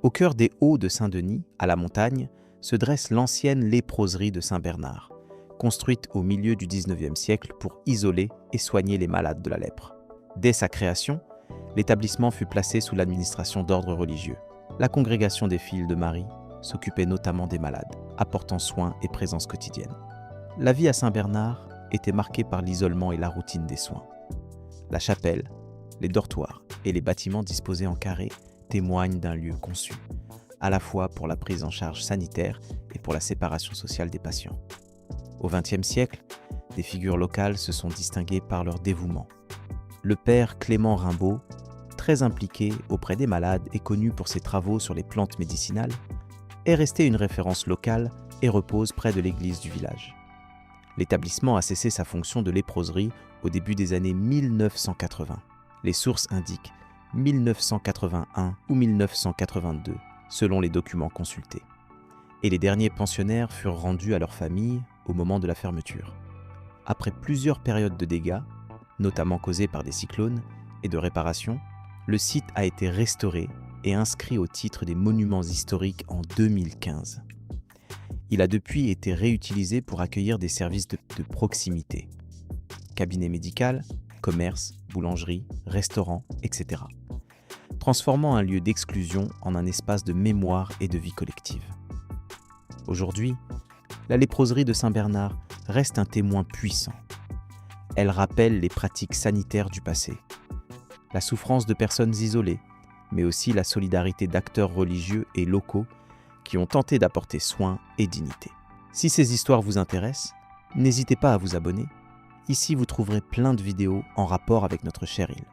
Au cœur des Hauts de Saint-Denis, à la montagne, se dresse l'ancienne léproserie de Saint-Bernard, construite au milieu du XIXe siècle pour isoler et soigner les malades de la lèpre. Dès sa création, l'établissement fut placé sous l'administration d'ordres religieux. La congrégation des Filles de Marie s'occupait notamment des malades, apportant soins et présence quotidienne. La vie à Saint-Bernard était marquée par l'isolement et la routine des soins. La chapelle, les dortoirs et les bâtiments disposés en carré témoignent d'un lieu conçu, à la fois pour la prise en charge sanitaire et pour la séparation sociale des patients. Au XXe siècle, des figures locales se sont distinguées par leur dévouement. Le père Clément Rimbaud, très impliqué auprès des malades et connu pour ses travaux sur les plantes médicinales, est resté une référence locale et repose près de l'église du village. L'établissement a cessé sa fonction de léproserie au début des années 1980. Les sources indiquent 1981 ou 1982, selon les documents consultés. Et les derniers pensionnaires furent rendus à leur famille au moment de la fermeture. Après plusieurs périodes de dégâts, notamment causés par des cyclones, et de réparation, le site a été restauré et inscrit au titre des monuments historiques en 2015. Il a depuis été réutilisé pour accueillir des services de proximité. Cabinet médical, commerce, boulangerie, restaurant, etc. Transformant un lieu d'exclusion en un espace de mémoire et de vie collective. Aujourd'hui, la léproserie de Saint-Bernard reste un témoin puissant. Elle rappelle les pratiques sanitaires du passé, la souffrance de personnes isolées, mais aussi la solidarité d'acteurs religieux et locaux qui ont tenté d'apporter soin et dignité. Si ces histoires vous intéressent, n'hésitez pas à vous abonner. Ici, vous trouverez plein de vidéos en rapport avec notre chère île.